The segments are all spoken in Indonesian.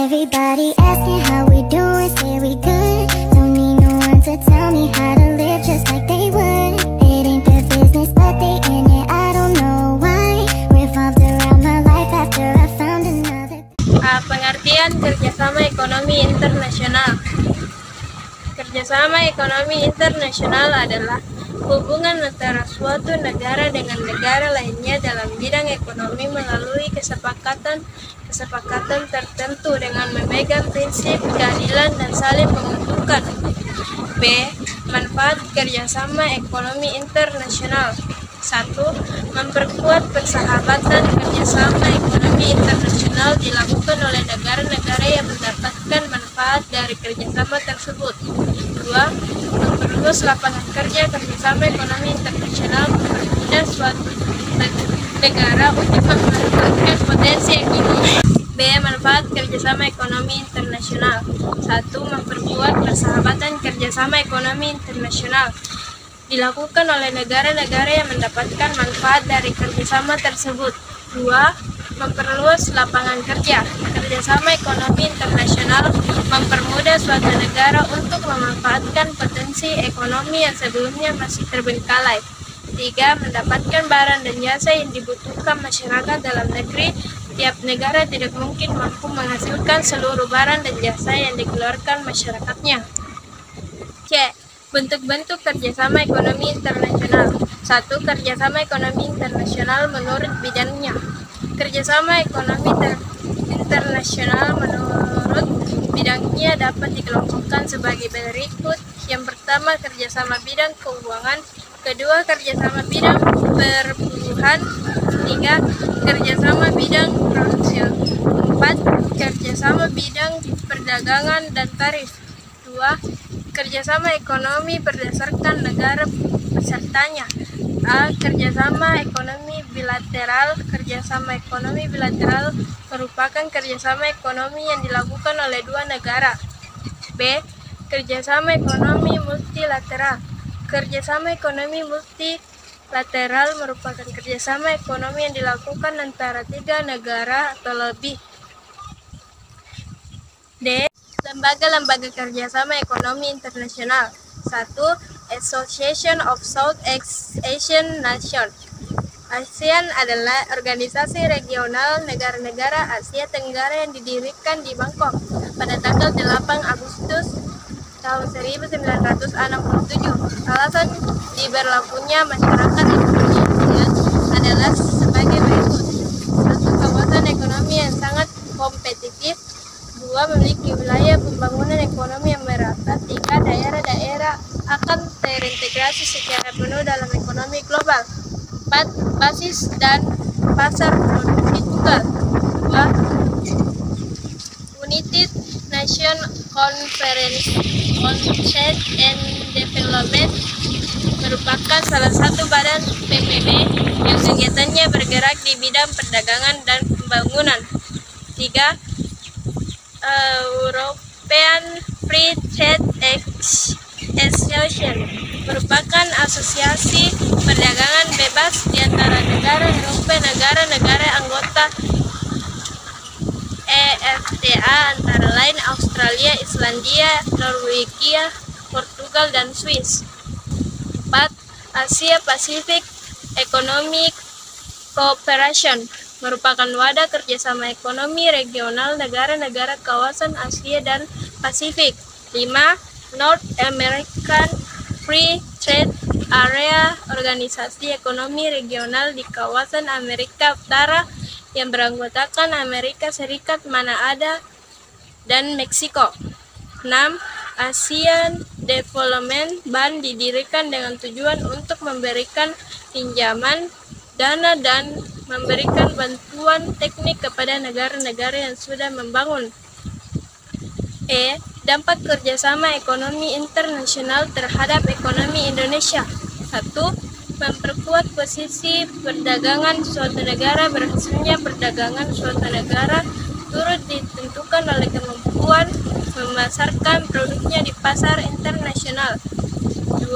Everybody asking how we doing, say we good. Don't need no one to tell me how to live just like they would. It ain't their business, but they in it, I don't know why. Revolved around my life after I found another. Pengertian kerjasama ekonomi internasional. Kerjasama ekonomi internasional adalah hubungan antara suatu negara dengan negara lainnya dalam bidang ekonomi melalui kesepakatan tertentu dengan memegang prinsip keadilan dan saling menguntungkan. B. Manfaat kerjasama ekonomi internasional. 1. Memperkuat persahabatan. Kerjasama ekonomi internasional dilakukan oleh negara-negara yang mendapatkan manfaat dari kerjasama tersebut. 2. Memperluas lapangan kerja. Kerjasama ekonomi internasional mempermudah suatu negara untuk memanfaatkan potensi ekonomi. B. Manfaat kerjasama ekonomi internasional. 1. Memperkuat persahabatan. Kerjasama ekonomi internasional dilakukan oleh negara-negara yang mendapatkan manfaat dari kerjasama tersebut. 2. Memperluas lapangan kerja. Kerjasama ekonomi internasional mempermudah suatu negara untuk memanfaatkan potensi ekonomi yang sebelumnya masih terbengkalai. 3. Mendapatkan barang dan jasa yang dibutuhkan masyarakat dalam negeri. Tiap negara tidak mungkin mampu menghasilkan seluruh barang dan jasa yang dikeluarkan masyarakatnya. C. Bentuk-bentuk kerjasama ekonomi internasional. 1. Kerjasama ekonomi internasional menurut bidangnya. Kerjasama ekonomi internasional menurut bidangnya dapat dikelompokkan sebagai berikut. Yang pertama, kerjasama bidang keuangan. Kedua, kerjasama bidang perburuhan. 3. Kerjasama bidang produksi. 4. Kerjasama bidang perdagangan dan tarif. 2. Kerjasama ekonomi berdasarkan negara pesertanya. A. Kerjasama ekonomi bilateral. Kerjasama ekonomi bilateral merupakan kerjasama ekonomi yang dilakukan oleh dua negara. B. Kerjasama ekonomi multilateral. Kerjasama ekonomi multilateral merupakan kerjasama ekonomi yang dilakukan antara tiga negara atau lebih. D. Lembaga-lembaga kerjasama ekonomi internasional. 1. Association of South Asian Nations. ASEAN adalah organisasi regional negara-negara Asia Tenggara yang didirikan di Bangkok pada tanggal 8 Agustus tahun 1967. Alasan diberlakunya masyarakat ekonomi ASEAN adalah sebagai berikut. 1. Kawasan ekonomi yang sangat kompetitif. 2. Memiliki wilayah pembangunan ekonomi yang merata. 3. Daerah-daerah akan terintegrasi secara penuh dalam ekonomi global. 4. Basis dan pasar produksi tunggal. 2. United Nations Conference on Trade and Development merupakan salah satu badan PBB yang kegiatannya bergerak di bidang perdagangan dan pembangunan. 3. European Free Trade Association merupakan asosiasi perdagangan bebas di antara negara Eropa. Negara-negara anggota EFTA antara lain Australia, Islandia, Norwegia, Portugal, dan Swiss. 4. Asia Pacific Economic Cooperation merupakan wadah kerjasama ekonomi regional negara-negara kawasan Asia dan Pasifik. 5. North American Free Trade Area, organisasi ekonomi regional di kawasan Amerika Utara yang beranggotakan Amerika Serikat, Kanada, dan Meksiko. 6. ASEAN Development Bank didirikan dengan tujuan untuk memberikan pinjaman dana dan memberikan bantuan teknik kepada negara-negara yang sudah membangun. E. Dampak kerjasama ekonomi internasional terhadap ekonomi Indonesia. 1. Memperkuat posisi perdagangan suatu negara. Berhasilnya perdagangan suatu negara turut ditentukan oleh kemampuan memasarkan produknya di pasar internasional. 2.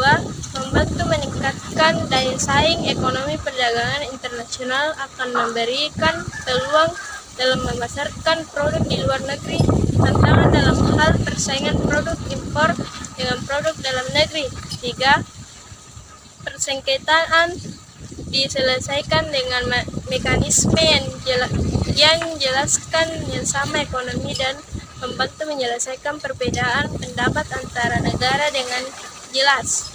Membantu meningkatkan daya saing ekonomi. Perdagangan internasional akan memberikan peluang dalam memasarkan produk di luar negeri tantangan dalam hal persaingan produk impor dengan produk dalam negeri. 3. Persengketaan diselesaikan dengan mekanisme yang jelaskan yang sama ekonomi dan membantu menyelesaikan perbedaan pendapat antara negara dengan jelas.